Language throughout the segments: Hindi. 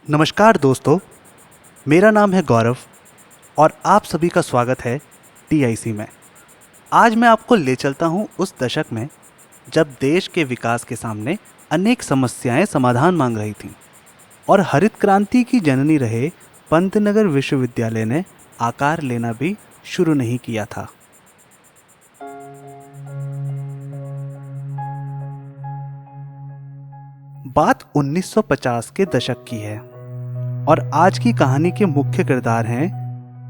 नमस्कार दोस्तों, मेरा नाम है गौरव और आप सभी का स्वागत है टीआईसी में। आज मैं आपको ले चलता हूं उस दशक में जब देश के विकास के सामने अनेक समस्याएं समाधान मांग रही थीं और हरित क्रांति की जननी रहे पंतनगर विश्वविद्यालय ने आकार लेना भी शुरू नहीं किया था। बात 1950 के दशक की है और आज की कहानी के मुख्य किरदार हैं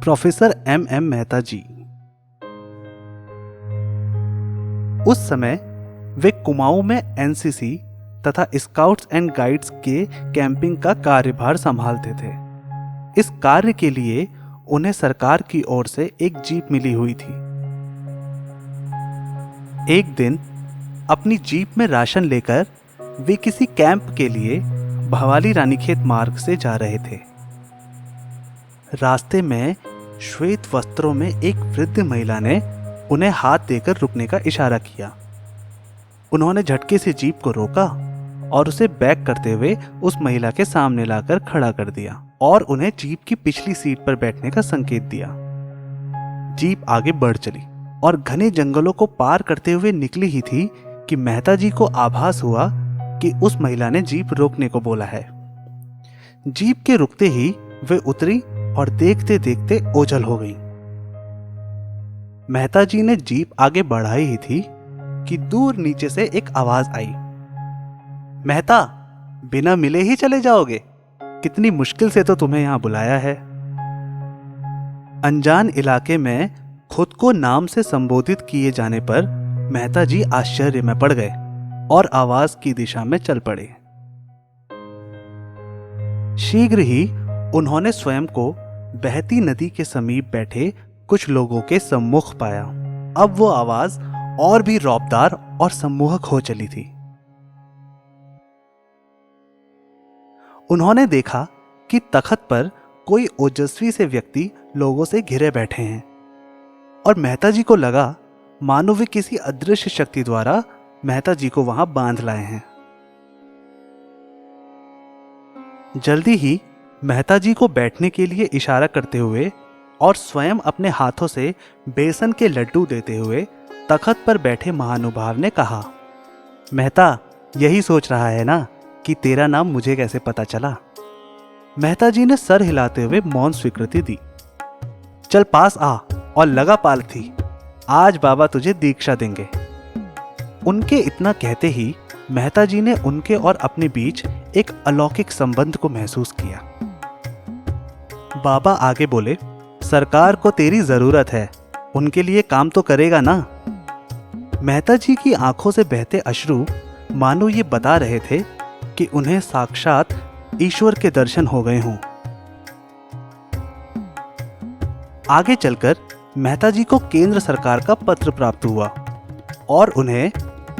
प्रोफेसर एम मेहता जी। उस समय वे कुमाऊं में एनसीसी तथा स्काउट्स एंड गाइड्स के कैंपिंग का कार्यभार संभालते थे। इस कार्य के लिए उन्हें सरकार की ओर से एक जीप मिली हुई थी। एक दिन अपनी जीप में राशन लेकर वे किसी कैंप के लिए भवाली रानीखेत मार्ग से जा रहे थे। रास्ते में श्वेत वस्त्रों में एक वृद्ध महिला ने उन्हें हाथ देकर रुकने का इशारा किया। उन्होंने झटके से जीप को रोका और उसे बैक करते हुए उस महिला के सामने लाकर खड़ा कर दिया और उन्हें जीप की पिछली सीट पर बैठने का संकेत दिया। जीप आगे बढ़ चली और घने जंगलों को पार करते हुए निकली ही थी कि मेहता जी को आभास हुआ कि उस महिला ने जीप रोकने को बोला है। जीप के रुकते ही वे उतरी और देखते देखते ओझल हो गई। मेहता जी ने जीप आगे बढ़ाई ही थी कि दूर नीचे से एक आवाज आई, मेहता, बिना मिले ही चले जाओगे? कितनी मुश्किल से तो तुम्हें यहां बुलाया है। अनजान इलाके में खुद को नाम से संबोधित किए जाने पर मेहता जी आश्चर्य में पड़ गए और आवाज की दिशा में चल पड़े। शीघ्र ही उन्होंने स्वयं को बहती नदी के समीप बैठे कुछ लोगों के सम्मुख पाया। अब वो आवाज और भी रौबदार और सम्मोहक हो चली थी। उन्होंने देखा कि तख्त पर कोई ओजस्वी से व्यक्ति लोगों से घिरे बैठे हैं और मेहता जी को लगा मानो वे किसी अदृश्य शक्ति द्वारा मेहता जी को वहां बांध लाए हैं। जल्दी ही मेहता जी को बैठने के लिए इशारा करते हुए और स्वयं अपने हाथों से बेसन के लड्डू देते हुए तख्त पर बैठे महानुभाव ने कहा, मेहता, यही सोच रहा है ना कि तेरा नाम मुझे कैसे पता चला? मेहता जी ने सर हिलाते हुए मौन स्वीकृति दी। चल पास आ और लगा पालथी, आज बाबा तुझे दीक्षा देंगे। उनके इतना कहते ही मेहता जी ने उनके और अपने बीच एक अलौकिक संबंध को महसूस किया। बाबा आगे बोले, सरकार को तेरी जरूरत है, उनके लिए काम तो करेगा ना? मेहता जी की आंखों से बहते अश्रु मानो ये बता रहे थे कि उन्हें साक्षात ईश्वर के दर्शन हो गए हों। आगे चलकर मेहता जी को केंद्र सरकार का पत्र प्राप्त हुआ और उन्हें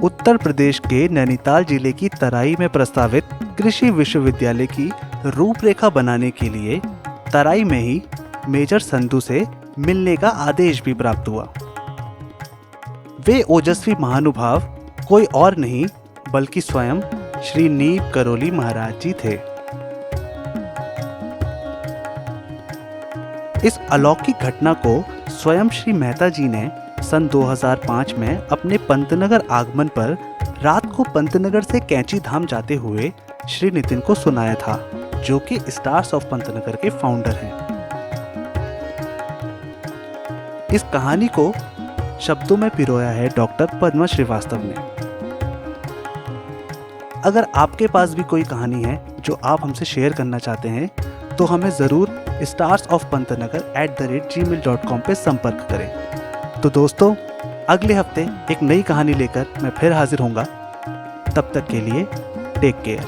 उत्तर प्रदेश के नैनीताल जिले की तराई में प्रस्तावित कृषि विश्वविद्यालय की रूपरेखा बनाने के लिए तराई में ही मेजर संधू से मिलने का आदेश भी प्राप्त हुआ। वे ओजस्वी महानुभाव कोई और नहीं बल्कि स्वयं श्री नीब करोली महाराज जी थे। इस अलौकिक घटना को स्वयं श्री मेहता जी ने सन 2005 में अपने पंतनगर आगमन पर रात को पंतनगर से कैंची धाम जाते हुए श्री नितिन को सुनाया था, जो कि स्टार्स ऑफ पंतनगर के फाउंडर हैं। इस कहानी को शब्दों में पिरोया है डॉक्टर पद्मा श्रीवास्तव ने। अगर आपके पास भी कोई कहानी है जो आप हमसे शेयर करना चाहते हैं तो हमें ज़रूर starsofpantanagar@gmail.com पे संपर्क करें। तो दोस्तों, अगले हफ्ते एक नई कहानी लेकर मैं फिर हाजिर होऊंगा। तब तक के लिए टेक केयर।